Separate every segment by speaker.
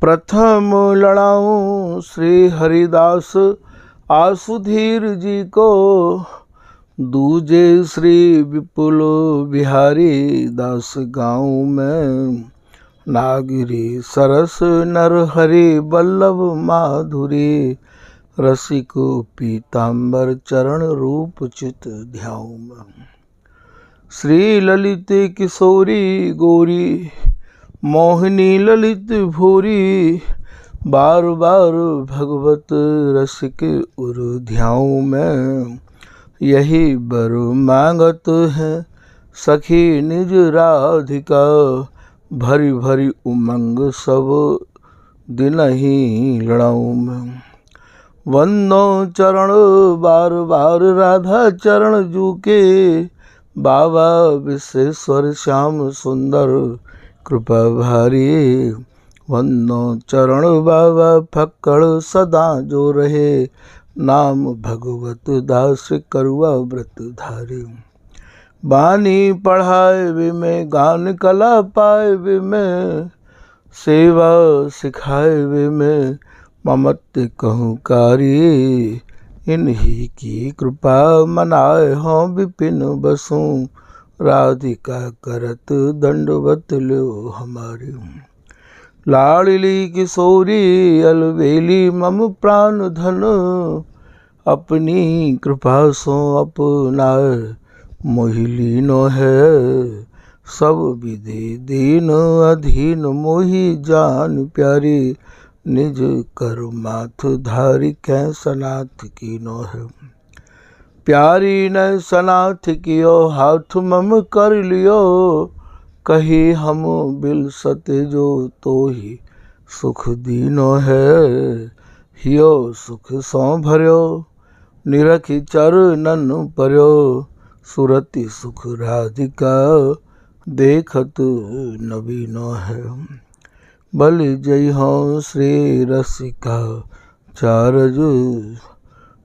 Speaker 1: प्रथम लड़ाऊं श्री हरिदास आसुधीर जी को, दूजे श्री विपुल बिहारी दास गाँव में। नागिरी सरस नर हरि बल्लभ माधुरी, रसिक पीताम्बर चरण रूप चित ध्याऊं। श्री ललित किशोरी गोरी, मोहिनी ललित भूरी, बार बार भगवत रसिक उर ध्याऊं मैं। यही बर मांगत है सखी निज राधिका, भरी भरी उमंग सब दिन ही लड़ाऊं मैं। वंदो चरण बार बार राधा चरण जू के, बाबा विश्वेश्वर श्याम सुंदर कृपा भारी। वंदो चरण बाबा फक्कड़ सदा जो रहे, नाम भगवत दास करुआ व्रत धारी। बानी पढ़ाए वे में गान कला पाए वे में, सेवा सिखाए वे में ममत्व कहूँ कारी। इन्हीं की कृपा मनाए हों विपिन बसूं, राधिका करत दंडवत लो हमारी। लाडली किशोरी अलबेली मम प्राण धन, अपनी कृपा सो अपनाए मोहिलीनो है। सब विधि दीन अधीन मोहि जान प्यारी, निज कर माथ धारी कै सनाथ कीनो है। प्यारी न सनाथ कियो हाथ मम कर लियो, कही हम बिल सते जो तो ही सुख दीनो है। हियो सुख सौ भर्यो निरखी चरणन पर्यो, सुरति सुख राधिका देखत नवीनो है। बलि जय हो श्री रसिका चारज,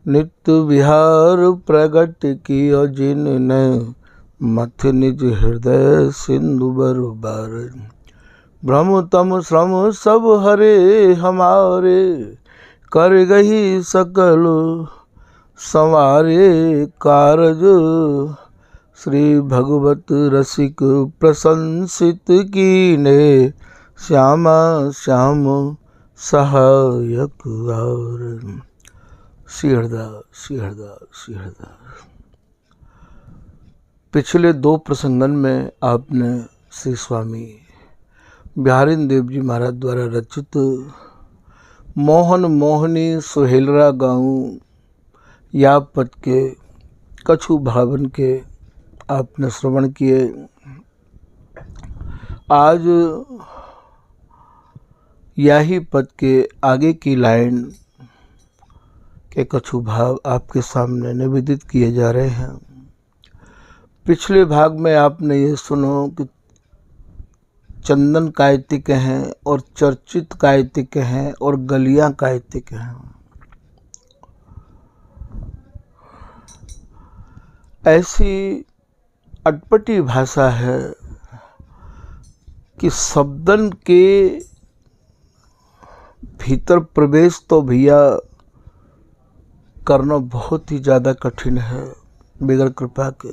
Speaker 1: नित्य विहार प्रगट कियो जिनने, मथ निज हृदय सिंधु बरबार। भ्रम तम श्रम सब हरे हमारे, कर गही सकल संवारे कारज। श्री भगवत रसिक प्रशंसित कीने, श्यामा श्याम सहायक और। श्री हरिदास श्री हरिदास श्री हरिदास। पिछले 2 प्रसंगन में आपने श्री स्वामी बिहारीन देव जी महाराज द्वारा रचित मोहन मोहनी सुहेलरा गाँव या पद के कछु भावन के आपने श्रवण किए। आज यही पद के आगे की लाइन के कछु भाव आपके सामने निवेदित किए जा रहे हैं। पिछले भाग में आपने ये सुनो कि चंदन कायतिक हैं और चर्चित कायतिक हैं और गलियां कायतिक हैं। ऐसी अटपटी भाषा है कि शब्दन के भीतर प्रवेश तो भैया करना बहुत ही ज़्यादा कठिन है बगैर कृपा के,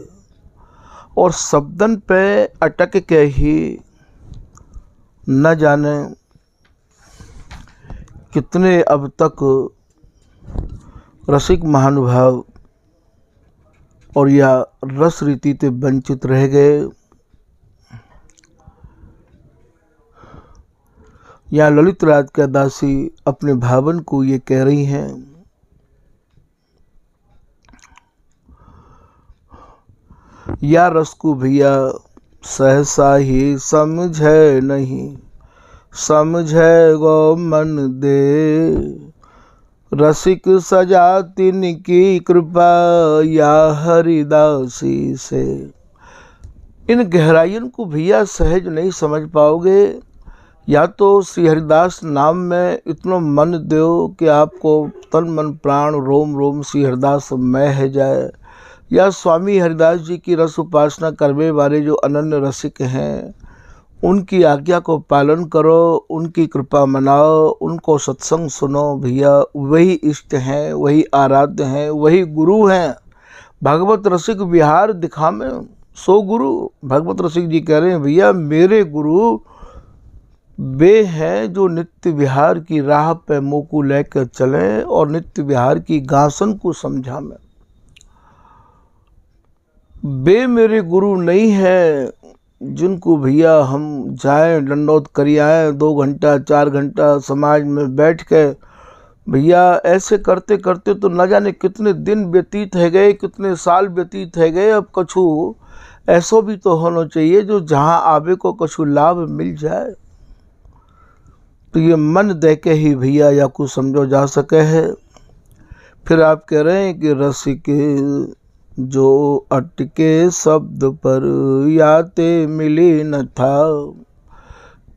Speaker 1: और शब्दन पे अटक के ही न जाने कितने अब तक रसिक महानुभाव और या रस रीति से वंचित रह गए, या ललित राधिका दासी अपने भावन को ये कह रही हैं या रस को भैया सहसा ही समझे नहीं, समझे गो मन दे, रसिक सजा तिनकी कृपा या हरिदासी से। इन गहराइयों को भैया सहज नहीं समझ पाओगे, या तो श्री हरिदास नाम में इतना मन दो कि आपको तन मन प्राण रोम रोम श्री हरिदास मय है जाए, या स्वामी हरिदास जी की रस उपासना करने वाले जो अनन्य रसिक हैं उनकी आज्ञा को पालन करो, उनकी कृपा मनाओ, उनको सत्संग सुनो भैया। वही इष्ट हैं, वही आराध्य हैं, वही गुरु हैं। भगवत रसिक विहार दिखावे सो गुरु। भगवत रसिक जी कह रहे हैं भैया मेरे गुरु वे हैं जो नित्य विहार की राह पे मोकू लेकर चलें और नित्य विहार की गासन को समझावें। वे मेरे गुरु नहीं है जिनको भैया हम जाएं दंडौत करी आए 2 घंटा 4 घंटा समाज में बैठ के भैया ऐसे करते करते तो न जाने कितने दिन व्यतीत है गए, कितने साल व्यतीत है गए। अब कछु ऐसा भी तो होना चाहिए जो जहाँ आवे को कछु लाभ मिल जाए। तो ये मन दे के ही भैया या कुछ समझो जा सके है। फिर आप कह रहे हैं कि रसिक जो अटके शब्द पर याते मिले न था।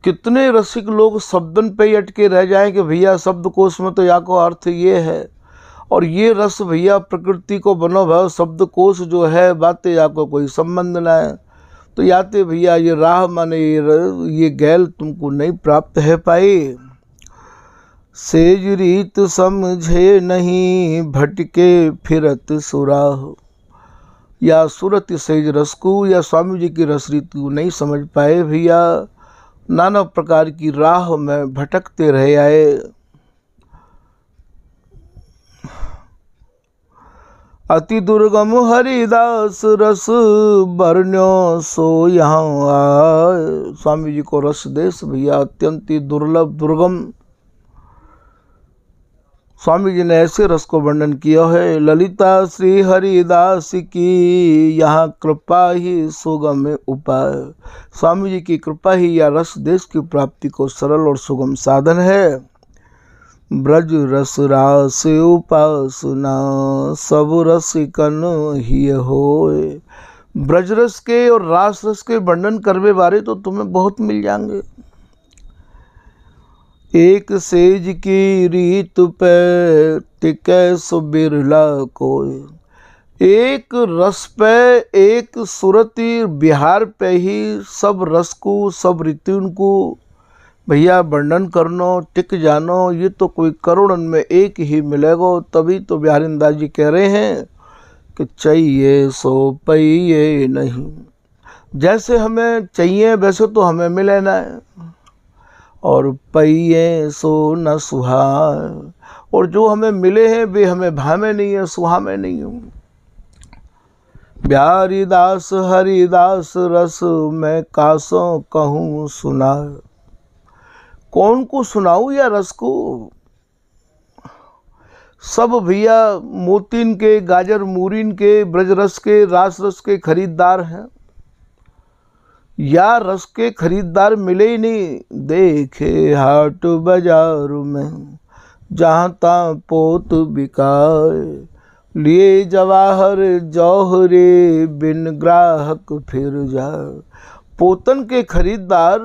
Speaker 1: कितने रसिक लोग शब्दन पे ही अटके रह जाएं कि भैया शब्द कोश में तो या को अर्थ ये है और ये रस भैया प्रकृति को बनो भाव शब्द कोश जो है बातें या को कोई संबंध ना है। तो याते भैया ये राह माने ये गैल तुमको नहीं प्राप्त है पाई। सेज रीत समझे नहीं भटके फिरत सुराह। या सुरत सेज रस को या स्वामी जी की रस रीत को नहीं समझ पाए भैया, नाना प्रकार की राह में भटकते रह आए। अति दुर्गम हरिदास रस बरन्यो सो यहाँ आए। स्वामी जी को रस देश भैया अत्यंत दुर्लभ दुर्गम। स्वामी जी ने ऐसे रस को वर्णन किया है। ललिता श्री हरिदास की यहाँ कृपा ही सुगम उपाय। स्वामी जी की कृपा ही या रस देश की प्राप्ति को सरल और सुगम साधन है। ब्रज रस रास उपासना सब रसिकन ही होए। ब्रज रस के और रास रस के वर्णन करवे बारे तो तुम्हें बहुत मिल जाएंगे। एक सेज की रीत पे टिकै सो बिरला कोई। एक रस पे एक सुरती बिहार पे ही सब रस को सब ऋतुन को भैया वर्णन करनो टिक जानो ये तो कोई करोड़न में एक ही मिलेगा। तभी तो बिहारिंदास जी कह रहे हैं कि चाहिए सो पइए नहीं। जैसे हमें चाहिए वैसे तो हमें मिले ना और पइए सो न सुहाए। और जो हमें मिले हैं वे हमें भावे नहीं है, सुहावे नहीं हूँ। बिहारीदास हरिदास रस मैं कासों कहूँ सुना। कौन को सुनाऊँ या रस को। सब भैया मोतीन के गाजर मूरीन के ब्रज रस के रास रस के खरीदार हैं या रस के खरीदार मिले ही नहीं। देखे हाट बाजार में जहाँ तहाँ पोत बिकाए। लिए जवाहर जौहरे बिन ग्राहक फिर जाए। पोतन के खरीदार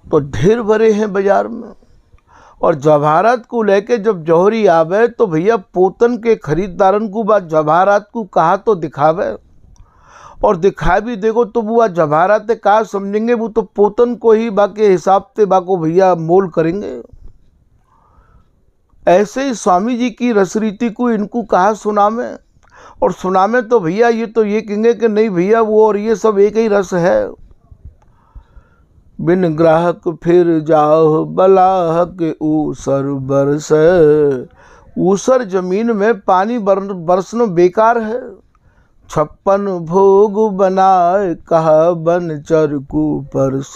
Speaker 1: तो ढेर भरे हैं बाजार में और जवाहरात को लेके जब जौहरी आवे तो भैया पोतन के खरीदारन को बात जवाहरात को कहा तो दिखावे और दिखा भी देखो तो वो जवाहरात कहा समझेंगे। वो तो पोतन को ही बाके हिसाब से बाको भैया मोल करेंगे। ऐसे ही स्वामी जी की रसरीति को इनको कहा सुनामे और सुनामे तो भैया ये तो ये कहेंगे कि नहीं भैया वो और ये सब एक ही रस है। बिन ग्राहक फिर जाओ बलाहक ऊसर बरस। ऊसर जमीन में पानी बरसना बेकार है। 56 भोग बनाए कहा बन चरकू परस।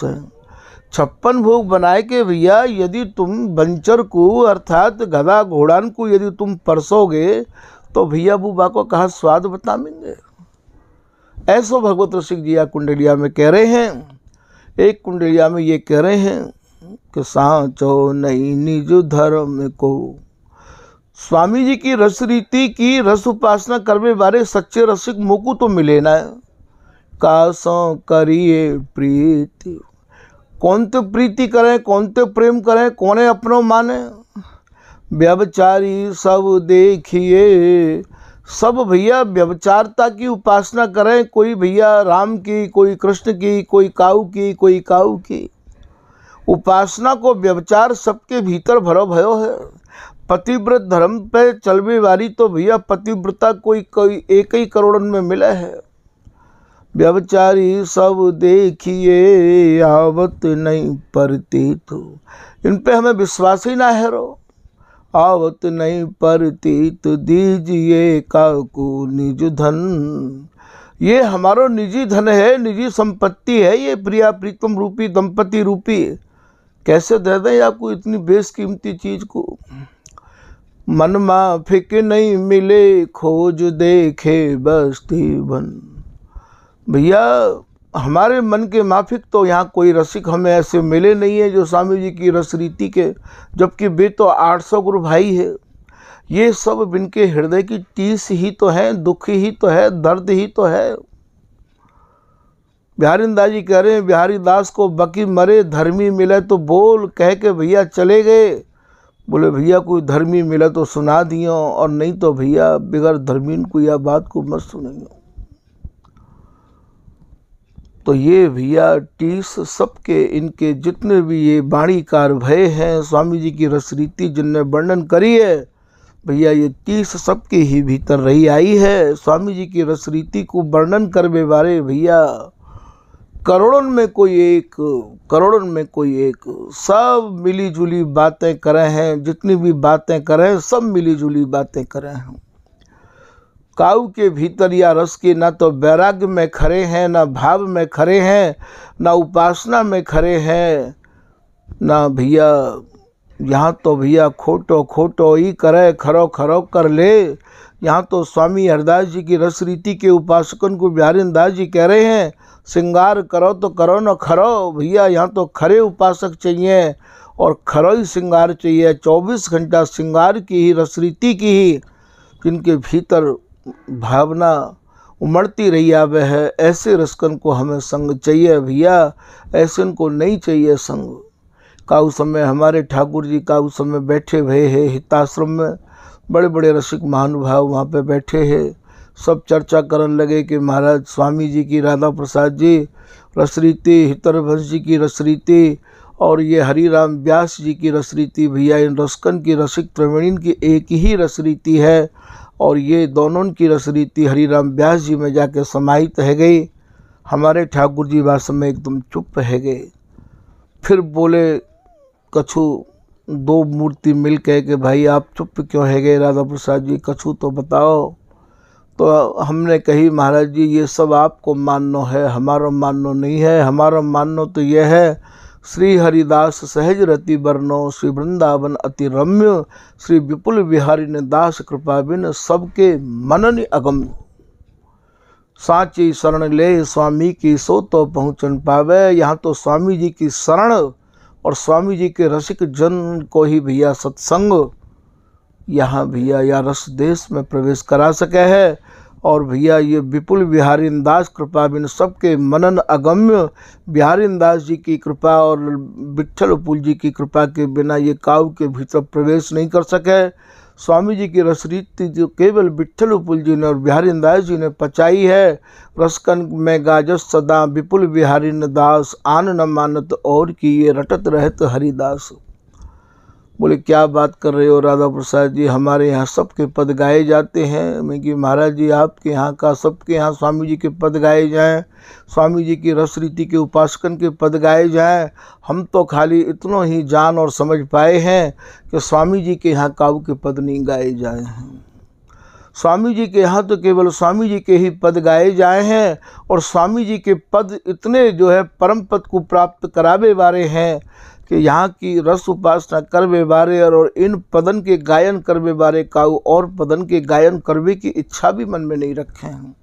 Speaker 1: 56 भोग बनाए के भैया यदि तुम बंचर को अर्थात गधा घोड़ान को यदि तुम परसोगे तो भैया बुबा को कहा स्वाद बताएंगे। ऐसो भगवत रसिक जी या कुंडलिया में कह रहे हैं। एक कुंडलिया में ये कह रहे हैं कि सांचो नहीं निज धर्म को। स्वामी जी की रस रीति की रस उपासना करवे बारे सच्चे रसिक मोकू तो मिले ना। कासों करिए प्रीति। कौन तो प्रीति करें कौन तो प्रेम करें कौने अपनों माने। व्यभिचारी सब देखिए सब भैया व्यभिचारता की उपासना करें, कोई भैया राम की, कोई कृष्ण की, कोई काऊ की, कोई काऊ की। उपासना को व्यभिचार सबके भीतर भरो भयो है। पतिव्रत धर्म पे चलवे वाली तो भैया पतिव्रता कोई कोई एक ही करोड़ में मिले है। व्यभिचारी सब देखिए आवत नहीं परतीत, इन पे हमें विश्वास ही ना है रो। आवत नहीं परतीत दीजिए काकू निज धन, ये हमारो निजी धन है, निजी संपत्ति है ये प्रिया प्रीतम रूपी दंपति रूपी। कैसे दे दें आपको इतनी बेशकीमती चीज को। मन माफिक नहीं मिले खोज देखे बस्ती बन। भैया हमारे मन के माफिक तो यहाँ कोई रसिक हमें ऐसे मिले नहीं है जो स्वामी जी की रस रीति के, जबकि वे तो 800 गुरु भाई है। ये सब इनके हृदय की टीस ही तो है, दुख ही तो है, दर्द ही तो है। बिहारी दास जी कह रहे हैं बिहारी दास को बकी मरे धर्मी मिले तो बोल, कह के भैया चले गए। बोले भैया कोई धर्मी मिला तो सुना दियो, और नहीं तो भैया बिगर धर्मीन को यह बात को मत सुनियो। तो ये भैया टीस सबके, इनके जितने भी ये वाणीकार भय हैं स्वामी जी की रसरीति जिनने वर्णन करी है, भैया ये टीस सबके ही भीतर रही आई है। स्वामी जी की रसरीति को वर्णन करवे बारे भैया करोड़ों में कोई एक, करोड़ों में कोई एक, सब मिली जुली बातें करे हैं। जितनी भी बातें करें सब मिली जुली बातें करें हैं। काऊ के भीतर या रस के ना तो वैराग्य में खड़े हैं, ना भाव में खड़े हैं, ना उपासना में खड़े हैं, ना भैया यहाँ तो भैया खोटो खोटो ही करे, खरो खरो कर ले। यहाँ तो स्वामी हरदास जी की रस रीति के उपासकन को बिहारी दास जी कह रहे हैं श्रृंगार करो तो करो न खरो। भैया यहाँ तो खरे उपासक चाहिए और खरो ही श्रृंगार चाहिए। 24 घंटा श्रृंगार की ही रस रीति की ही जिनके भीतर भावना उमड़ती रही आवे है, ऐसे रसकन को हमें संग चाहिए भैया, ऐसे को नहीं चाहिए संग। काउ समय हमारे ठाकुर जी काउ समय बैठे हुए हैं हिताश्रम में, बड़े बड़े रसिक महानुभाव वहाँ पे बैठे हैं। सब चर्चा करने लगे कि महाराज स्वामी जी की राधा प्रसाद जी रसरीति, हितरभंश जी की रसरीति और ये हरिराम व्यास जी की रसरीति, भैया इन रसकन की रसिक प्रवीणिन की एक ही रसरीति है। और ये दोनों की रसरीति हरिराम व्यास जी में जाके समाहित है गई। हमारे ठाकुर जी वास्तव में एकदम चुप है गए। फिर बोले कछु दो मूर्ति मिल कह के भाई आप चुप क्यों है गए राधा प्रसाद जी, कछु तो बताओ। तो हमने कही महाराज जी ये सब आपको मानना है, हमारा मानना नहीं है। हमारा मानना तो यह है श्री हरिदास सहज रति बरनो, श्री वृंदावन अति रम्य, श्री विपुल बिहारी ने दास कृपा बिन सबके मनन अगम्य। साची शरण ले स्वामी की सो तो पहुँचन पावे। यहाँ तो स्वामी जी की शरण और स्वामी जी के रसिक जन को ही भैया सत्संग यहाँ भैया या रस देश में प्रवेश करा सके है। और भैया ये विपुल बिहारी दास कृपा बिन सबके मनन अगम्य, बिहारी दास जी की कृपा और विट्ठल उपुल जी की कृपा के बिना ये काऊ के भीतर प्रवेश नहीं कर सके। स्वामी जी की रसरीति जो केवल विट्ठल उपुल जी ने और बिहारी दास जी ने पचाई है, रसकन में गाजस सदा विपुल बिहारी दास, आन न मानत और की ये रटत रहत हरिदास। बोले क्या बात कर रहे हो राधा प्रसाद जी, हमारे यहाँ सबके पद गाए जाते हैं। मैं कि महाराज जी आपके यहाँ का सबके यहाँ स्वामी जी के पद गाए जाएं, स्वामी जी की रस रीति के उपासकन के पद गाए जाएं। हम तो खाली इतना ही जान और समझ पाए हैं कि स्वामी जी के यहाँ काऊ के पद नहीं गाए जाए हैं। स्वामी जी के यहाँ तो केवल स्वामी जी के ही पद गाए जाए हैं। और स्वामी जी के पद इतने जो है परम पद को प्राप्त करावे वाले हैं कि यहाँ की रस उपासना करवे बारे और इन पदन के गायन करवे बारे काऊ और पदन के गायन करवे की इच्छा भी मन में नहीं रखे हैं।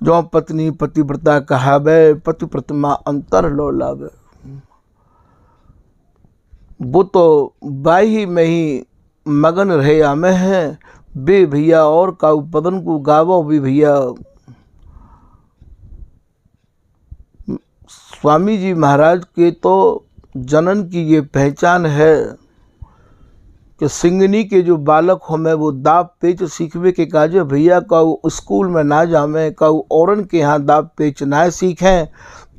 Speaker 1: जो पत्नी पतिव्रता कहावे, पति प्रतिमा अंतर लो लावे। वो तो बाही में ही मगन रहे आमे हैं बे भैया, और काऊ पदन को गावो भी भैया। स्वामी जी महाराज के तो जनन की ये पहचान है कि सिंगनी के जो बालक हो मैं वो दाब पेच सीखवे के काजे भैया कहू स्कूल में ना जामे कहू औरन के यहाँ दाब पेच ना सीखें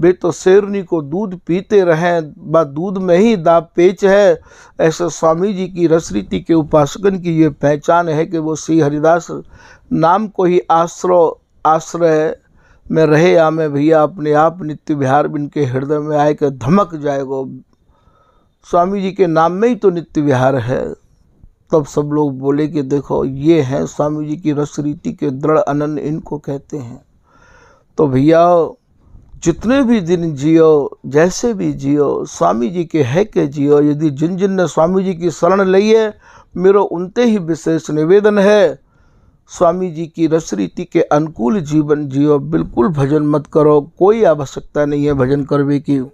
Speaker 1: वे तो शेरनी को दूध पीते रहें बा दूध में ही दाब पेच है। ऐसे स्वामी जी की रसरीति के उपासकन की ये पहचान है कि वो श्री हरिदास नाम को ही आश्रय में रहे आमे भैया अपने आप नित्य विहार इनके हृदय में आए कि धमक जाएगो स्वामी जी के नाम में ही तो नित्य विहार है। तब सब लोग बोले कि देखो ये हैं स्वामी जी की रसरीति के दृढ़ अनन्य, इनको कहते हैं। तो भैया जितने भी दिन जियो जैसे भी जियो स्वामी जी के है के जियो। यदि जिन जिन ने स्वामी जी की शरण ली है मेरो उनते ही विशेष निवेदन है स्वामी जी की रसरीति के अनुकूल जीवन जियो। बिल्कुल भजन मत करो, कोई आवश्यकता नहीं है भजन करने की।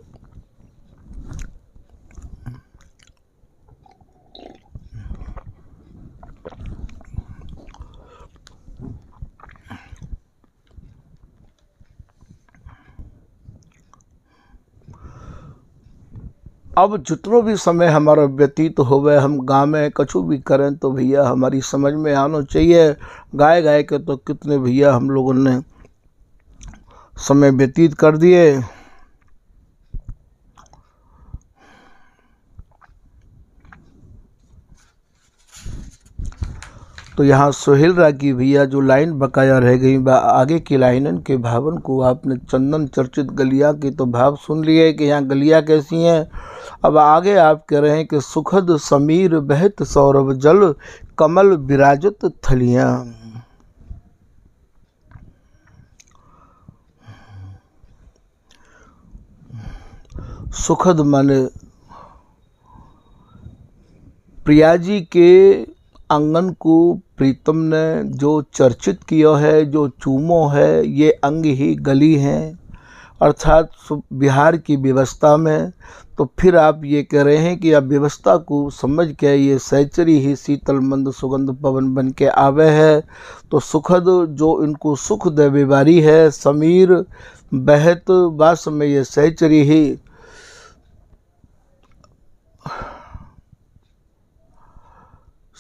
Speaker 1: अब जितनो भी समय हमारा व्यतीत होवे हम गाँव में कछु भी करें तो भैया हमारी समझ में आना चाहिए। गाय गाय के तो कितने भैया हम लोगों ने समय व्यतीत कर दिए। तो यहाँ सोहेल रागी भैया जो लाइन बकाया रह गई आगे की लाइनन के भावन को आपने चंदन चर्चित गलिया की तो भाव सुन लिए कि यहाँ गलिया कैसी हैं। अब आगे आप कह रहे हैं कि सुखद समीर बहत सौरभ जल कमल विराजत थलियां। सुखद माने प्रिया जी के आंगन को प्रीतम ने जो चर्चित किया है, जो चूमो है, ये अंग ही गली हैं अर्थात बिहार की व्यवस्था में। तो फिर आप ये कह रहे हैं कि अब व्यवस्था को समझ के ये सहचरी ही शीतल मंद सुगंध पवन बन के आवे है। तो सुखद जो इनको सुख दे बीमारी है, समीर बहत वास में ये सहचरी ही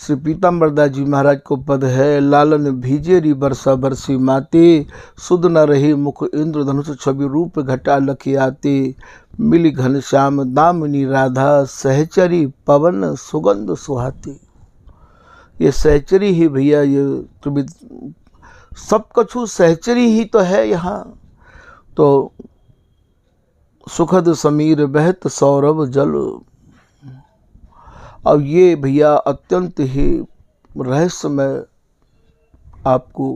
Speaker 1: श्री पीताम्बरदास जी महाराज को पद है। लालन भीजेरी बरसा बरसी माती सुध न रही मुख इंद्र धनुष छवि रूप घटा लखी आती मिली घनश्याम दामिनी राधा सहचरी पवन सुगंध सुहाती। ये सहचरी ही भैया ये सब कछु सहचरी ही तो है यहाँ। तो सुखद समीर बहत सौरभ जल। अब ये भैया अत्यंत ही रहस्यमय आपको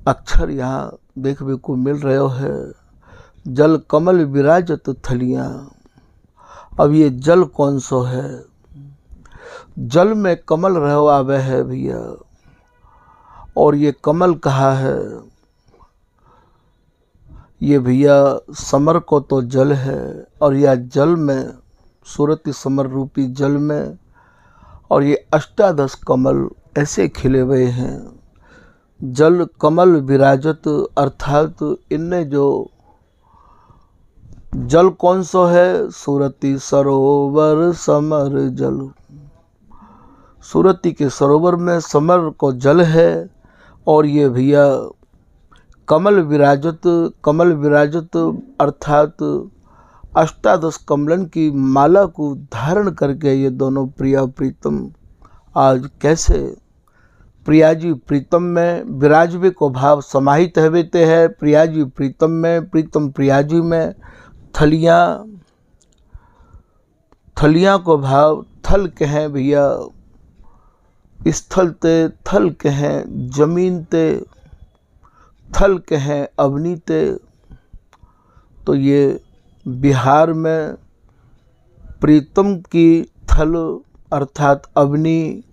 Speaker 1: अक्षर यहाँ देखने को मिल रहे है। जल कमल विराजत थलियां। अब ये जल कौन सो है? जल में कमल रहो आवे है भैया। और ये कमल कहाँ है? ये भैया समर को तो जल है और यह जल में सूरती समर रूपी जल में और ये अष्टादश कमल ऐसे खिले हुए हैं। जल कमल विराजत अर्थात इनने जो जल कौन सो है? सूरती सरोवर समर जल। सूरती के सरोवर में समर को जल है और ये भैया कमल विराजत अर्थात अष्टादश कमलन की माला को धारण करके ये दोनों प्रिया प्रीतम आज कैसे प्रिया जी प्रीतम में विराजवे को भाव समाहित हवेते है। प्रिया जी प्रीतम में, प्रीतम प्रिया जी में। थलियां को भाव थल कहें भैया, स्थल ते थल कहें, जमीन ते थल कहें, अवनी ते। तो ये बिहार में प्रीतम की थल अर्थात अवनी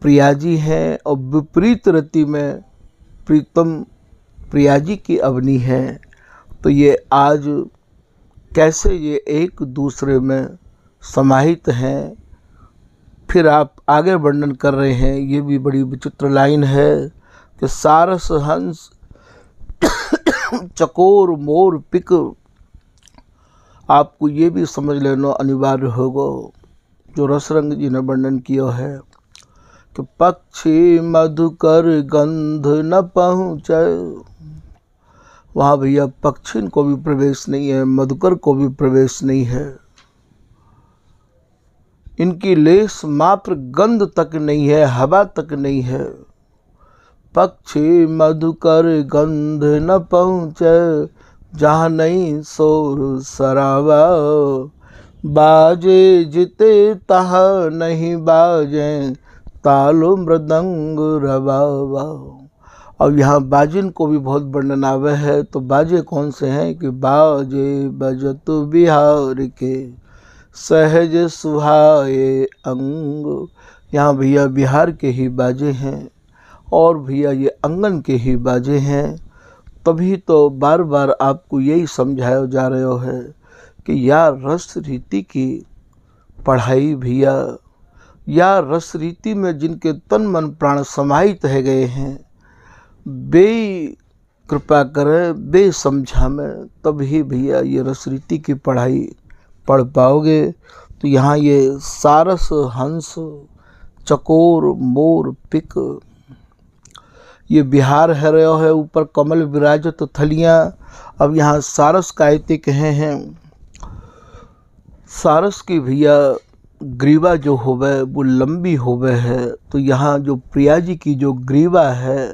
Speaker 1: प्रिया जी हैं और विपरीत रति में प्रीतम प्रिया जी की अवनी है। तो ये आज कैसे ये एक दूसरे में समाहित हैं। फिर आप आगे वर्णन कर रहे हैं, ये भी बड़ी विचित्र लाइन है कि सारस हंस चकोर मोर पिक। आपको ये भी समझ लेना अनिवार्य होगा जो रसरंग जी ने वर्णन किया है कि पक्षी मधुकर गंध न पहुँचे, वहाँ भैया पक्षी को भी प्रवेश नहीं है, मधुकर को भी प्रवेश नहीं है, इनकी लेस मात्र गंध तक नहीं है, हवा तक नहीं है। पक्षी मधुकर गंध न पहुँचे, जहाँ नहीं शोर शराबा, बाजे जिते तहा नहीं बाजे, तालो मृदंग रबावा। और यहाँ बाजिन को भी बहुत वर्णन आवे है। तो बाजे कौन से हैं कि बाजे बजत बिहार के, सहज सुहाए अंग। यहाँ भैया बिहार के ही बाजे हैं और भैया ये अंगन के ही बाजे हैं। तभी तो बार बार आपको यही समझाया जा रहा है कि या रस रीति की पढ़ाई भैया, या रस रीति में जिनके तन मन प्राण समाहित है गए हैं, बे कृपा करें, बे समझा में, तभी भैया ये रस रीति की पढ़ाई पढ़ पाओगे। तो यहाँ ये सारस हंस चकोर मोर पिक, ये बिहार है रहा है, ऊपर कमल विराजत थलियाँ। अब यहाँ सारस का ऐतिक हैं। सारस की भैया ग्रीवा जो होवे वो लंबी होवे है। तो यहाँ जो प्रिया जी की जो ग्रीवा है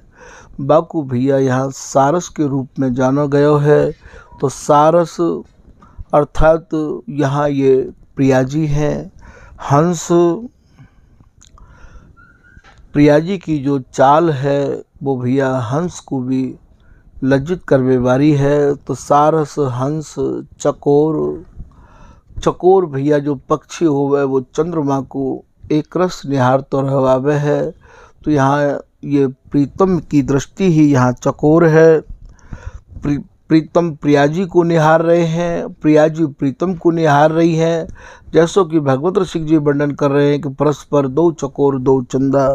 Speaker 1: बाकू भैया यहाँ सारस के रूप में जाना गया है। तो सारस अर्थात यहाँ ये प्रिया जी हैं। हंस प्रिया जी की जो चाल है वो भैया हंस को भी लज्जित करवे वाली है। तो सारस हंस चकोर, चकोर भैया जो पक्षी होवे वो चंद्रमा को एक रस निहार तो रहवावे है। तो यहाँ ये प्रीतम की दृष्टि ही यहाँ चकोर है। प्रीतम प्रिया जी को निहार रहे हैं, प्रिया जी प्रीतम को निहार रही हैं। जैसो कि भगवत ऋषि जी वर्णन कर रहे हैं कि परस्पर दो चकोर दो चंदा।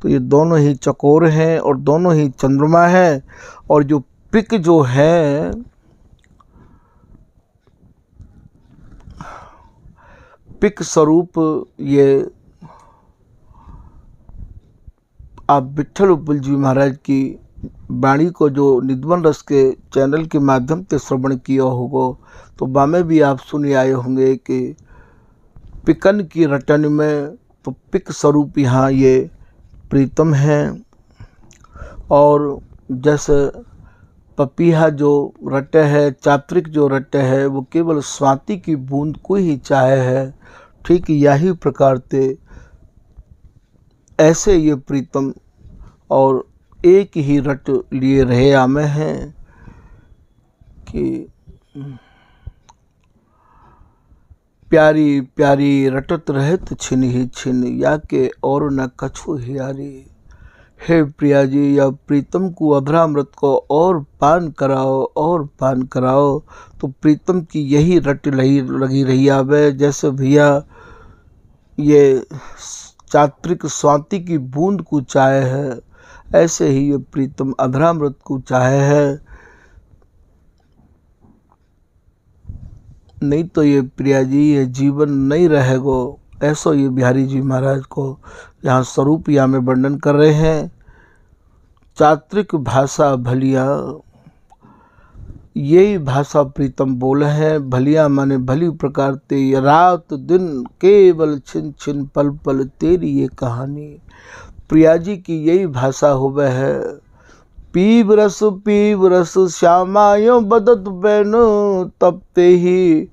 Speaker 1: तो ये दोनों ही चकोर हैं और दोनों ही चंद्रमा हैं। और जो पिक जो है, पिक स्वरूप ये आप विट्ठल उपल जी महाराज की वाणी को जो निधवन रस के चैनल के माध्यम से श्रवण किया होगा तो बामे भी आप सुने आए होंगे कि पिकन की रटन में तो पिक स्वरूप यहाँ ये प्रीतम हैं। और जैसे पपीहा जो रटे है, चात्रिक जो रटे है, वो केवल स्वाति की बूंद को ही चाहे है, ठीक यही प्रकार से ऐसे ये प्रीतम और एक ही रट लिए रहे आमे हैं कि प्यारी प्यारी रटत रहत छिन ही छिन, या के और न कछु हियारी। हे प्रिया जी, या प्रीतम को अभ्रामृत को और पान कराओ और पान कराओ। तो प्रीतम की यही रट लगी रही आवे। जैसे भैया ये चात्रिक स्वाति की बूंद को चाहे है, ऐसे ही ये प्रीतम अभ्रामृत को चाहे है। नहीं तो ये प्रिया जी ये जीवन नहीं रहेगो। ऐसा ये बिहारी जी महाराज को यहाँ स्वरूप या में वर्णन कर रहे हैं। चात्रिक भाषा भलिया, यही भाषा प्रीतम बोले हैं। भलिया माने भली प्रकार ते, रात दिन केवल छिन छिन पल पल तेरी ये कहानी। प्रिया जी की यही भाषा होवे है। पीव रस श्यामायो बदत बैनो, तब ते ही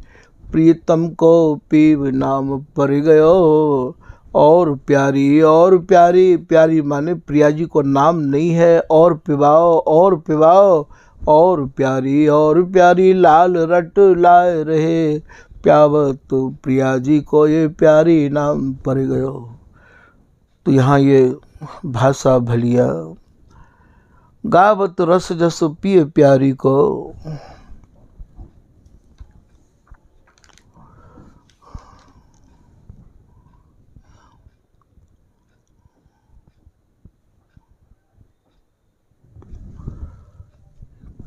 Speaker 1: प्रीतम को पीव नाम पर गयो। और प्यारी प्यारी माने प्रिया जी को नाम नहीं है, और पिवाओ और पिवाओ। और प्यारी लाल रट लाए रहे, प्यावत प्रिया जी को ये प्यारी नाम पर गयो। तो यहाँ ये भाषा भलिया, गावत रस जस पिए प्यारी को।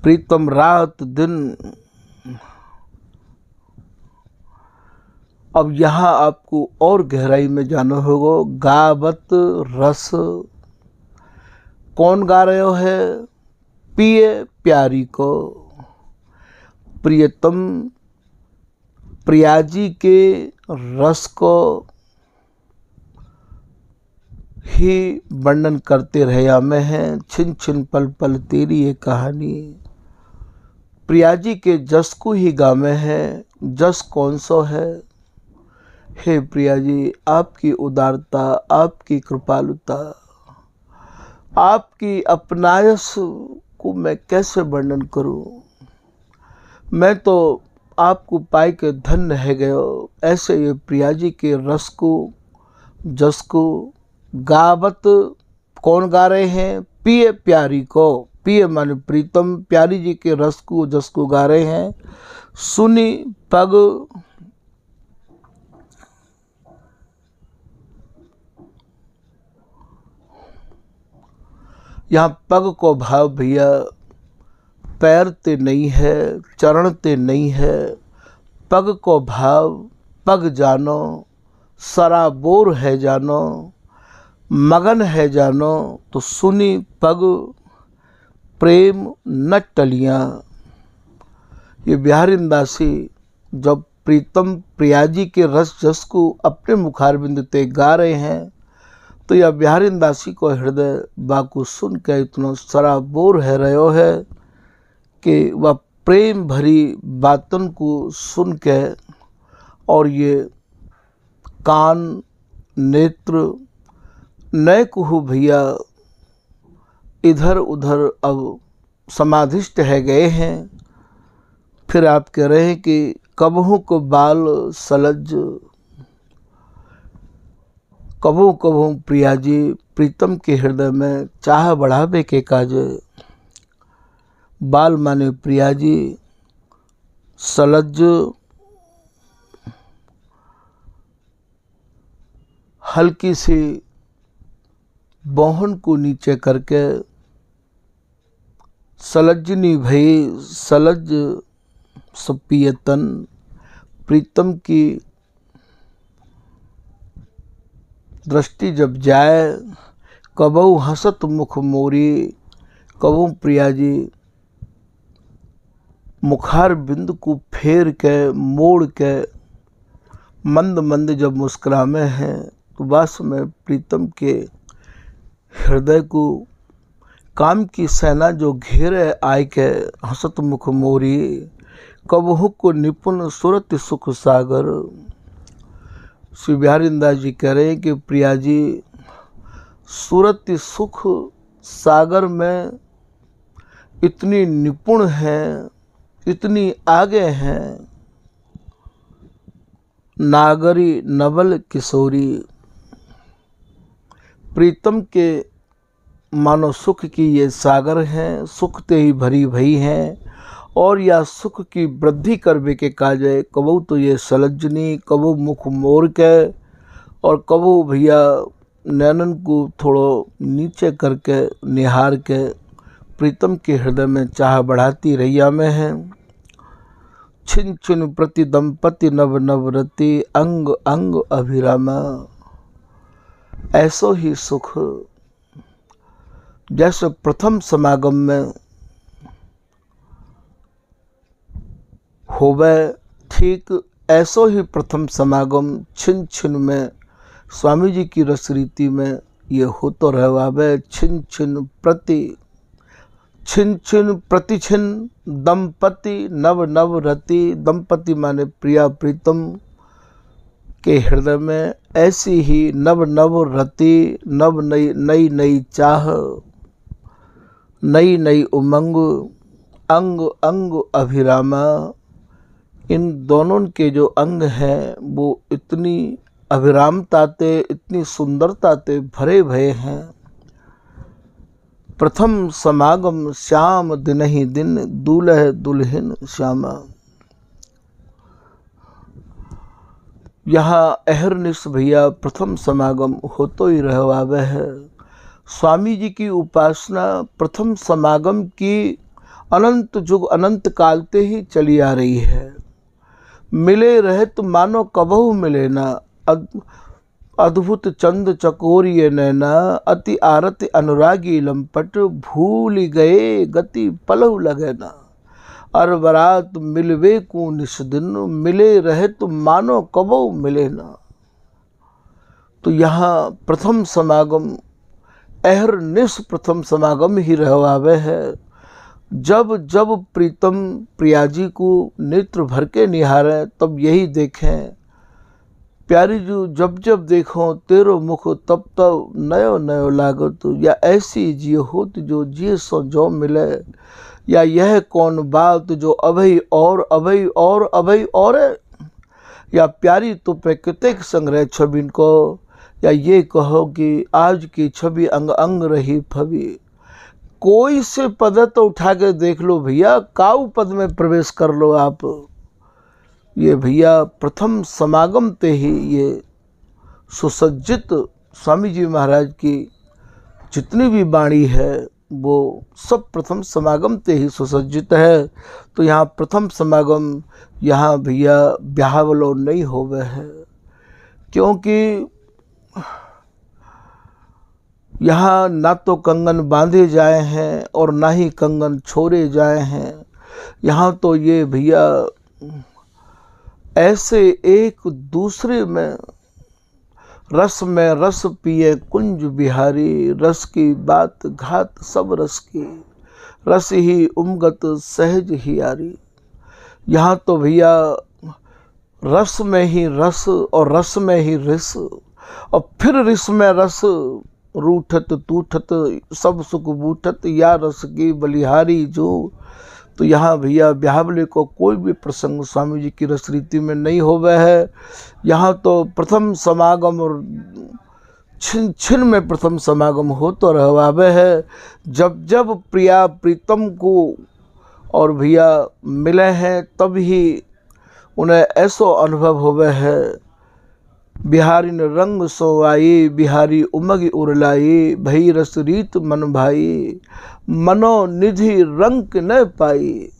Speaker 1: प्रीतम रात दिन अब यहाँ आपको और गहराई में जाना होगा। गावत रस कौन गा रहे हो है? पिए प्यारी को। प्रियतम प्रिया जी के रस को ही वर्णन करते रहे मैं हैं। छिन छिन पल पल तेरी ये कहानी। प्रिया जी के जस को ही गामे हैं। जस कौन सा है? हे प्रिया जी, आपकी उदारता, आपकी कृपालुता, आपकी अपनायस को मैं कैसे वर्णन करूं? मैं तो आपको पाई के धन्य है गयो। ऐसे ये प्रिया जी के रस को, जस को गावत कौन गा रहे हैं? पिए प्यारी को। पिए माने प्रीतम, प्यारी जी के रस को, जस को गा रहे हैं। सुनी पग यहाँ पग को भाव भैया पैर ते नहीं है, चरण ते नहीं है। पग को भाव पग जानो, सराबोर है जानो, मगन है जानो। तो सुनी पग प्रेम न टलियाँ। ये बिहारिंदासी जब प्रीतम प्रिया जी के रस जस को अपने मुखारबिंद ते गा रहे हैं, तो यह बिहारिंदासी को हृदय बाकू सुन के इतना सराबोर है रहो है कि वह प्रेम भरी बातन को सुन के, और ये कान नेत्र नए कुहू भैया इधर उधर अब समाधिष्ट है गए हैं। फिर आप कह रहे हैं कि कबहू को बाल सलज, कबहू कबहू प्रिया जी प्रीतम के हृदय में चाह बढ़ावे के काज। बाल माने प्रिया जी, सलज हल्की सी बोहन को नीचे करके सलजनी भई सलज सपियतन। प्रीतम की दृष्टि जब जाए, कबहू हंसत मुख मोरी, कबहू प्रिया जी मुखार बिंद को फेर के मोड़ के मंद मंद जब मुस्कुरामे हैं, तो वास्तव में प्रीतम के हृदय को काम की सेना जो घेरे आय के हंसत मुख मोरी, कबहू को निपुण सुरत सुख सागर। श्री बिहारिंदास जी कह रहे हैं कि प्रिया जी सुरत सुख सागर में इतनी निपुण हैं, इतनी आगे हैं। नागरी नवल किशोरी, प्रीतम के मानो सुख की ये सागर हैं, सुख ते ही भरी भई हैं। और या सुख की वृद्धि करवे के काजे कबू तो ये सलजनी, कबू मुख मोर के, और कबू भैया नैनन को थोड़ो नीचे करके निहार के प्रीतम के हृदय में चाह बढ़ाती रैया में हैं। छिन छिन प्रति दंपति नव नवरति, अंग अंग अभिरामा। ऐसो ही सुख जैसे प्रथम समागम में होवे, ठीक ऐसो ही प्रथम समागम छिन छिन में स्वामी जी की रस रीति में ये हो तो रहवावे। छिन छिन प्रति छिन दंपति नव नव रति। दंपति माने प्रिया प्रीतम के हृदय में ऐसी ही नव नव रति, नव नई नई नई चाह, नई नई उमंग, अंग अंग अभिरामा। इन दोनों के जो अंग हैं वो इतनी अभिरामता ते, इतनी सुंदरता ते भरे भये हैं। प्रथम समागम श्याम दिन ही दिन, दूल्हे दुल्हन श्यामा। यहाँ अहरनिश भैया प्रथम समागम हो तो ही रहवावे है। स्वामी जी की उपासना प्रथम समागम की अनंत युग अनंत काल ते ही चली आ रही है। मिले रहे तो मानो कबहू मिले ना, अद्भुत चंद चकोरिये नैना, अति आरति अनुरागी लंपट, भूल गए गति पलहु लगे ना, अर बरात मिलवे को निस दिन, मिले रहे तो मानो कबहू मिले ना। तो यहाँ प्रथम समागम अहर निस प्रथम समागम ही रहवावे है। जब जब प्रीतम प्रियाजी को नेत्र भर के निहारें तब यही देखें, प्यारी जो जब जब देखो तेरो मुख तब तब नयो नयो लागत, या ऐसी जियो होत जो जिये सो जो मिले, या यह कौन बात जो अभई और अभई और अभई और, या प्यारी तो पे कितेक संग्रह छबिन को, या ये कहो कि आज की छवि अंग अंग रही फबी। कोई से पद तो उठा के देख लो भैया, काऊ पद में प्रवेश कर लो आप। ये भैया प्रथम समागम ते ही ये सुसज्जित स्वामी जी महाराज की जितनी भी वाणी है वो सब प्रथम समागम ते ही सुसज्जित है। तो यहाँ प्रथम समागम यहाँ भैया ब्याहवलो नहीं होवे है, क्योंकि यहाँ ना तो कंगन बांधे जाए हैं और ना ही कंगन छोड़े जाए हैं। यहाँ तो ये भैया ऐसे एक दूसरे में रस पिए कुंज बिहारी, रस की बात घात सब रस की, रस ही उमगत सहज हियारी। यहाँ तो भैया रस में ही रस और रस में ही रिस, और फिर रिस में रस, रूठत तूठत सब सुख बूठत, या रस की बलिहारी जो। तो यहाँ भैया ब्याहवले को कोई भी प्रसंग स्वामी जी की रस रीति में नहीं होवे है। यहाँ तो प्रथम समागम और छिन छिन में प्रथम समागम हो तो रहवावे है। जब जब प्रिया प्रीतम को और भैया मिले हैं तब ही उन्हें ऐसो अनुभव होवे है, बिहारी ने रंग सोवाई, बिहारी उमग उरलाई, भई रस रीत मन भाई, मनो निधि रंग न पाई।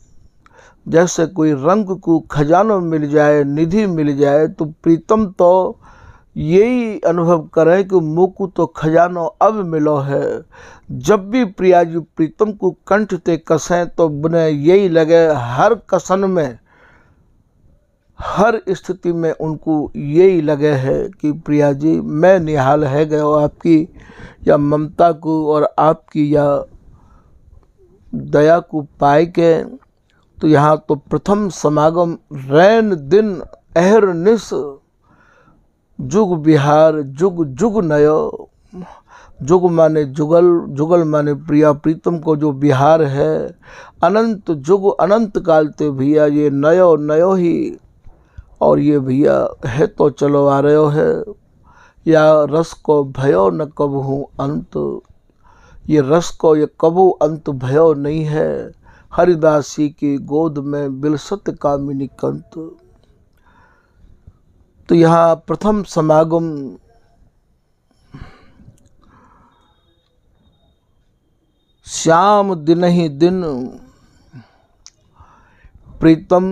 Speaker 1: जैसे कोई रंग को खजानो मिल जाए, निधि मिल जाए, तो प्रीतम तो यही अनुभव करे कि मुकु तो खजानो अब मिलो है। जब भी प्रिया जी प्रीतम को कंठ ते कसें तो उन्हें यही लगे, हर कसन में हर स्थिति में उनको यही लगे है कि प्रिया जी मैं निहाल है गए आपकी या ममता को और आपकी या दया को पाए के। तो यहाँ तो प्रथम समागम रैन दिन अहर निस, जुग बिहार जुग जुग नयो। जुग माने जुगल, जुगल माने प्रिया प्रीतम को जो बिहार है, अनंत जुग अनंत काल ते भैया ये नयो नयो ही। और ये भैया है तो चलो आ रहे हो है, या रस को भयो न कबहू अंत, ये रस को ये कबू अंत भयो नहीं है। हरिदासी की गोद में बिलसत कामिनी कंत। तो यहाँ प्रथम समागम श्याम दिन ही दिन प्रीतम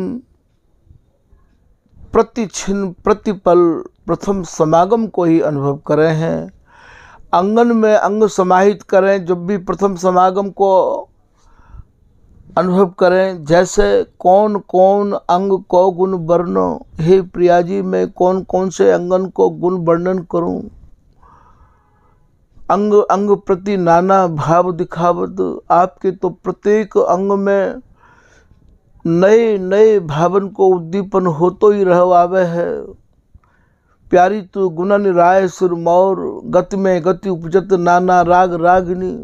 Speaker 1: प्रतिक्षण प्रतिपल प्रथम समागम को ही अनुभव करें हैं। अंगन में अंग समाहित करें जब भी प्रथम समागम को अनुभव करें। जैसे कौन कौन अंग को गुण वर्णो, हे प्रिया जी मैं कौन कौन से अंगन को गुण वर्णन करूं। अंग अंग प्रति नाना भाव दिखावत, आपके तो प्रत्येक अंग में नए नए भावन को उद्दीपन हो तो ही रहवावे है। प्यारी तो गुणन राय सुरमौर, गति में गति उपजत नाना राग रागिनी।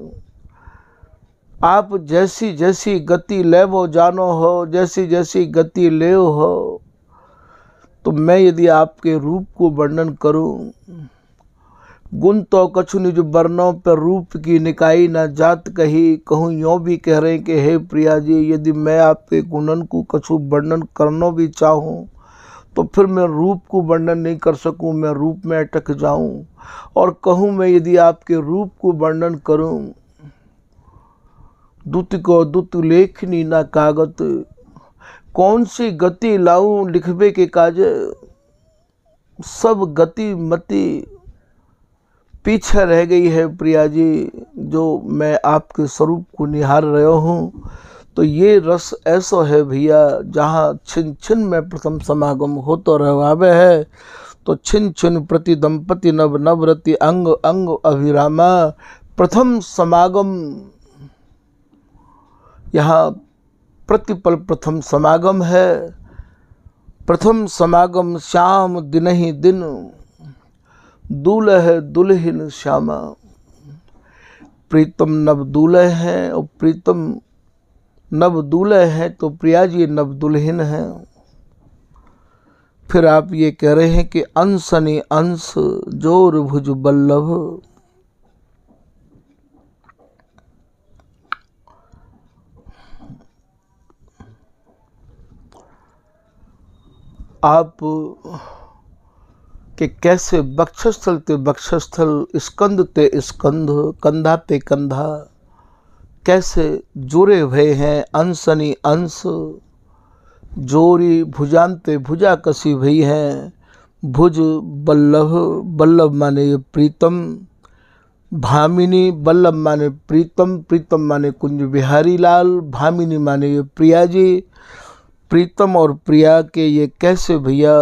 Speaker 1: आप जैसी जैसी गति ले वो जानो हो, जैसी जैसी गति ले हो। तो मैं यदि आपके रूप को वर्णन करूं, गुण तो कछु निज वर्णों पर रूप की निकाई न जात कही। कहूँ यों भी कह रहे कि हे प्रिया जी यदि मैं आपके गुणन को कछु वर्णन करना भी चाहूँ तो फिर मैं रूप को वर्णन नहीं कर सकूँ, मैं रूप में अटक जाऊँ। और कहूँ मैं यदि आपके रूप को वर्णन करूँ, दुत को दुत लेखनी ना कागत। कौन सी गति लाऊं लिखबे के काजे, सब गति मति पीछे रह गई है प्रिया जी, जो मैं आपके स्वरूप को निहार रहा हूँ। तो ये रस ऐसा है भैया, जहाँ छिन छिन में प्रथम समागम हो तो रहवावे है। तो छिन छिन प्रति दंपति नव नवरति अंग अंग अभिरामा, प्रथम समागम यहाँ प्रतिपल प्रथम समागम है। प्रथम समागम श्याम दिन ही दिन, दूल्हे दुल्हन श्यामा। प्रीतम नव दूल्हे हैं और प्रीतम नव दूल्हे हैं, तो प्रिया जी नव दुल्हन हैं। फिर आप ये कह रहे हैं कि अंसनी अंश जोर भुज बल्लभ। आप कि कैसे बक्षस्थल ते बक्षस्थल, स्कंद ते स्कंध, कंधा ते कंधा कैसे जुड़े हुए हैं। अंसनी अंश जोरी भुजांते भुजा कसी भई है। भुज बल्लभ, बल्लभ माने ये प्रीतम। भामिनी, बल्लभ माने प्रीतम, प्रीतम माने कुंज बिहारी लाल, भामिनी माने ये प्रिया जी। प्रीतम और प्रिया के ये कैसे भैया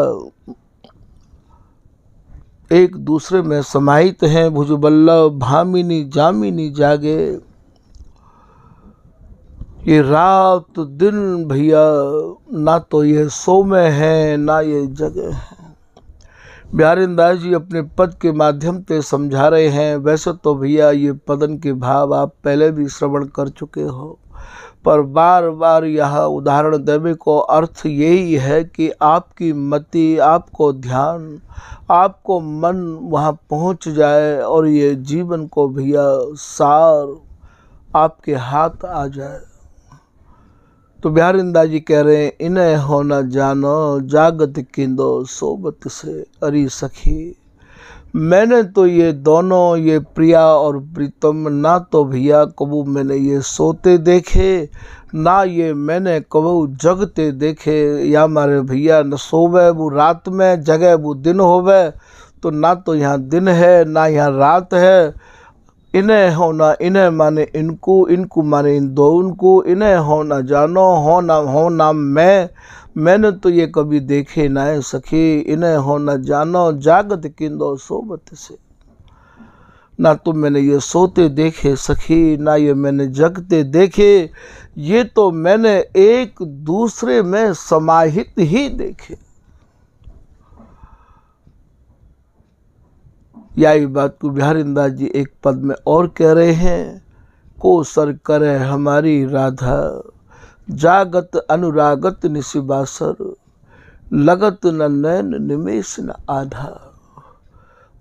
Speaker 1: एक दूसरे में समाहित हैं। भुजबल्लभ भामिनी जामिनी जागे, ये रात दिन भैया ना तो ये सो में है ना ये जगह है। बिहारीदास जी अपने पद के माध्यम से समझा रहे हैं। वैसे तो भैया ये पदन के भाव आप पहले भी श्रवण कर चुके हो, पर बार बार यह उदाहरण देने को अर्थ यही है कि आपकी मति, आपको ध्यान, आपको मन वहाँ पहुँच जाए और ये जीवन को भैया सार आपके हाथ आ जाए। तो बिहारीदास जी कह रहे हैं, इन्हें हो न जानो जागत किंदो सोबत से अरी सखी। मैंने तो ये दोनों, ये प्रिया और प्रीतम, ना तो भैया कबू मैंने ये सोते देखे, ना ये मैंने कबू जगते देखे। या मारे भैया न सोवे वो रात में, जगह वो दिन होवे। तो ना तो यहाँ दिन है ना यहाँ रात है। इन्हें हो ना, इन्हें माने इनको, इनको माने इन दो उनको। इन्हें हो ना जानो, हो ना मैंने तो ये कभी देखे ना है सखी। इन्हें हो ना जानो जागत किंदो सोबत से, ना तो मैंने ये सोते देखे सखी, ना ये मैंने जगते देखे। ये तो मैंने एक दूसरे में समाहित ही देखे। यही बात को बिहारीदास जी एक पद में और कह रहे हैं। को सर करे हमारी राधा, जागत अनुरागत निशिबासर, लगत न नैन निमेष न आधा।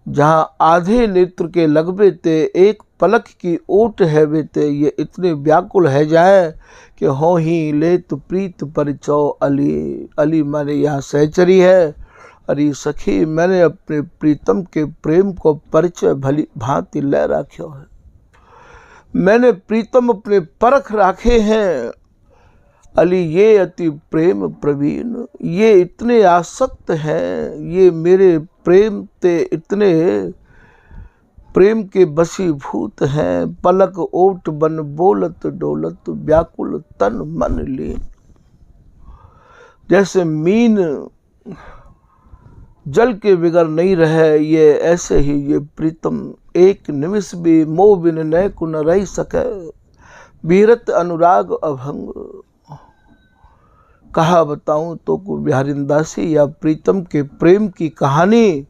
Speaker 1: जहाँ आधे नेत्र के लगबे ते, एक पलक की ओट है बेते, ये इतने व्याकुल है जाए कि हो ही ले तो प्रीत परिचौ अली। अली माने यहाँ सहचरी है। अरे सखी, मैंने अपने प्रीतम के प्रेम को परिचय भली भांति ले रखो है। मैंने प्रीतम अपने परख राखे हैं। अली ये अति प्रेम प्रवीण, ये इतने आसक्त हैं, ये मेरे प्रेम ते इतने प्रेम के बसीभूत हैं। पलक ओट बन बोलत डोलत, व्याकुल तन मन लीन। जैसे मीन जल के बिगर नहीं रहे, ये ऐसे ही ये प्रीतम एक निमिष भी मोह बिन नय को न रह सके। बीरत अनुराग अभंग, कहा बताऊं तो को बिहारीदासी या प्रीतम के प्रेम की कहानी।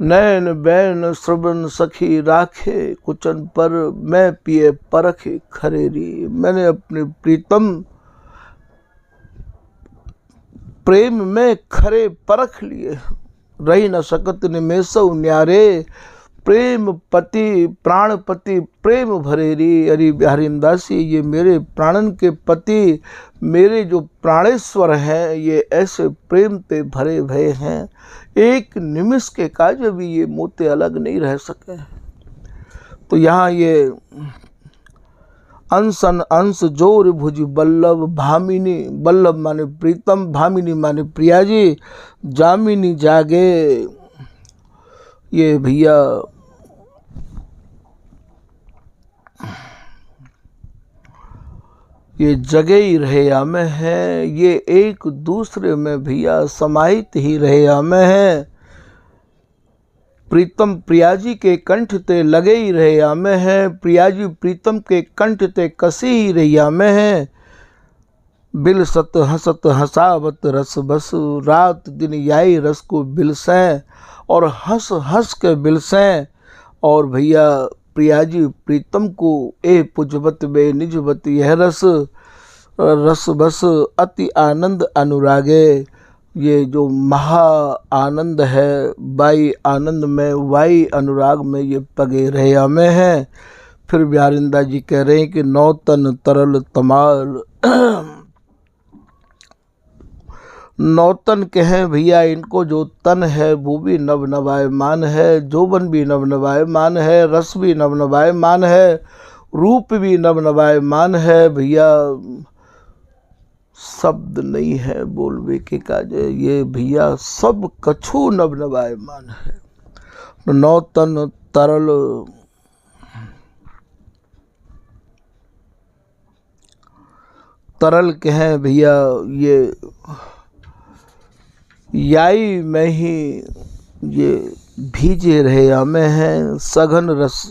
Speaker 1: नैन बैन श्रवण सखी राखे, कुचन पर मैं पिए परख खरेरी। मैंने अपने प्रीतम प्रेम में खरे परख लिए, रही न सकत निमेषौ न्यारे। प्रेम पति प्राणपति प्रेम भरेरी। अरे बिहारीदासी, ये मेरे प्राणन के पति, मेरे जो प्राणेश्वर हैं, ये ऐसे प्रेम पे भरे भये हैं, एक निमिष के काज भी ये मोते अलग नहीं रह सके। तो यहाँ ये अंसन अंश जोर भुज बल्लभ भामिनी, बल्लभ माने प्रीतम, भामिनी माने प्रिया जी, जामिनी जागे। ये भैया ये जगे ही रहे या में है, ये एक दूसरे में भैया समाहित ही रहे या में है। प्रीतम प्रिया जी के कंठ ते लगे ही रहे या में है, प्रिया जी प्रीतम के कंठ ते कसी ही रही या में है। बिल सत हसत हसावत रस बस, रात दिन याई रस को बिलसें, और हंस हंस के बिलसें। और भैया प्रिया जी प्रीतम को ए पुजबत बे निजबत यह रस, रस बस अति आनंद अनुरागे। ये जो महा आनंद है, बाई आनंद में वाई अनुराग में ये पगे रहे में है। फिर बिहारिंदा जी कह रहे हैं कि नौतन तरल तमाल नौतन कहें भैया इनको, जो तन है वो भी नव नवायमान है, जोबन भी नव नवायमान है, रस भी नव नवायमान है, रूप भी नव नवायमान है। भैया शब्द नहीं है बोलवे के काजे, ये भैया सब कछु नव नवायमान है। नौतन तरल तरल कहें भैया, ये याई में ही ये भीजे रहे या में है। सघन रस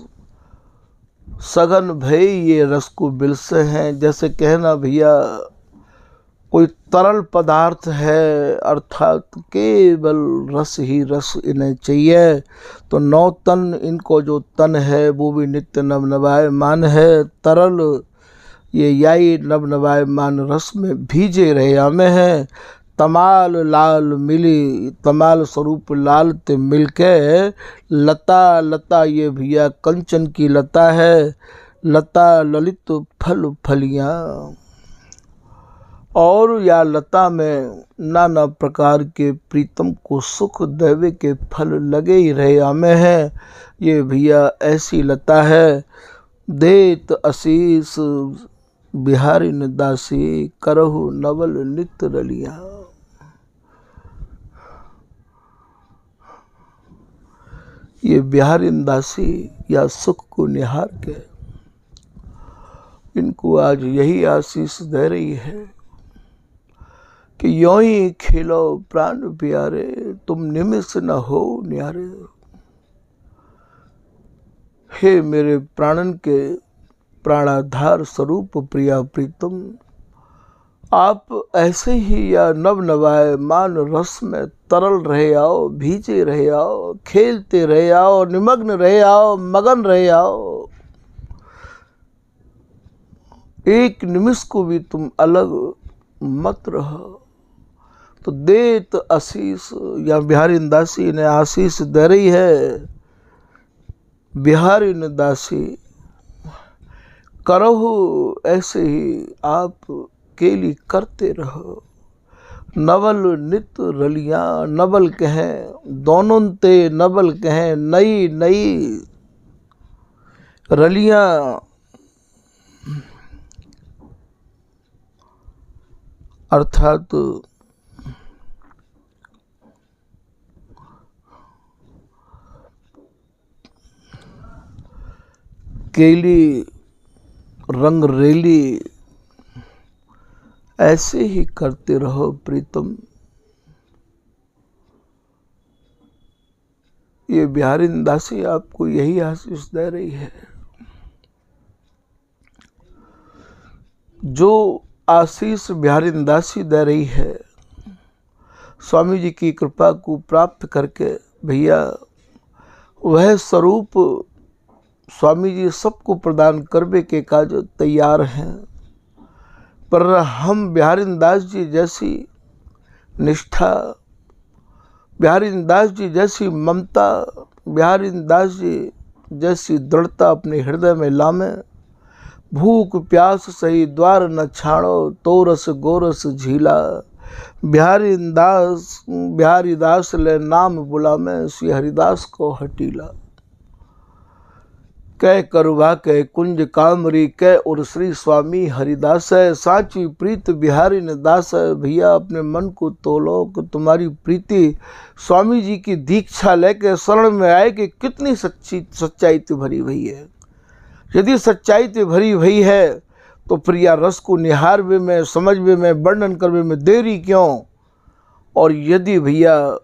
Speaker 1: सघन भई ये रस को बिलसे हैं। जैसे कहना भैया कोई तरल पदार्थ है, अर्थात केवल रस ही रस इन्हें चाहिए। तो नौतन इनको जो तन है वो भी नित्य नवनवायमान है। तरल ये याई नवनवायमान रस में भीजे रहे या में है। तमाल लाल मिली, तमाल स्वरूप लाल ते मिलके लता, लता ये भैया कंचन की लता है। लता ललित फल फलियाँ, और या लता में नाना प्रकार के प्रीतम को सुख देवे के फल लगे ही रहे में है। ये भैया ऐसी लता है। देत आशीष बिहारी न दासी, करहु नवल नित रलिया। ये बिहारी दासी या सुख को निहार के इनको आज यही आशीष दे रही है कि यों ही खिलो प्राण प्यारे, तुम निमिष न हो न्यारे। हे मेरे प्राणन के प्राणाधार स्वरूप प्रिया प्रीतम, आप ऐसे ही या नव नवायमान रस में तरल रहे आओ, भीजे रहे आओ, खेलते रहे आओ, निमग्न रहे आओ, मगन रहे आओ। एक निमिष को भी तुम अलग मत रहो। तो देत आशीष या बिहारी दासी ने आशीष दे रही है। बिहारी दासी करहु ऐसे ही आप केली करते रहो। नवल नित रलियां, नवल कहें दोनों ते नवल कहें नई नई रलियां। अर्थात केली रंग रेली ऐसे ही करते रहो प्रीतम। ये बिहारी दासी आपको यही आशीष दे रही है। जो आशीष बिहारी दासी दे रही है, स्वामी जी की कृपा को प्राप्त करके भैया वह स्वरूप स्वामी जी सबको प्रदान करने के काज तैयार हैं। पर हम बिहारी दास जी जैसी निष्ठा, बिहारी दास जी जैसी ममता, बिहारी दास जी जैसी दृढ़ता अपने हृदय में लामे। भूख प्यास सही द्वार न छाड़ो, तोरस गोरस झीला। बिहारी दास ले नाम बुलामे, श्री हरिदास को हटीला। कै करवा कै कुंज कामरी कै और श्री स्वामी हरिदास है। साची प्रीत बिहारी ने दास है। भैया अपने मन को तोलो कि तुम्हारी प्रीति स्वामी जी की दीक्षा लेके शरण में आए कि कितनी सच्चाई से भरी हुई है। यदि सच्चाई से भरी हुई है तो प्रिया रस को निहारवे में, समझवे में, वर्णन करवे में देरी क्यों। और यदि भैया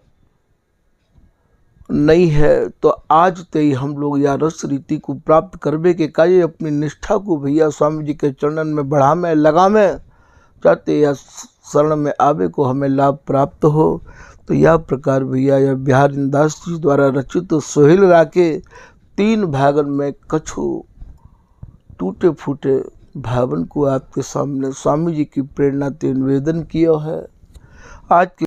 Speaker 1: नहीं है तो आज ते ही हम लोग या रस रीति को प्राप्त करवे के कार्य अपनी निष्ठा को भैया स्वामी जी के चरणन में बढ़ावे लगावे, चाहते या शरण में आवे को हमें लाभ प्राप्त हो। तो यह प्रकार भैया यह बिहारी दास जी द्वारा रचित सोहेल राके 3 भागन में कछु टूटे फूटे भावन को आपके सामने स्वामी जी की प्रेरणा से निवेदन किया है। आज के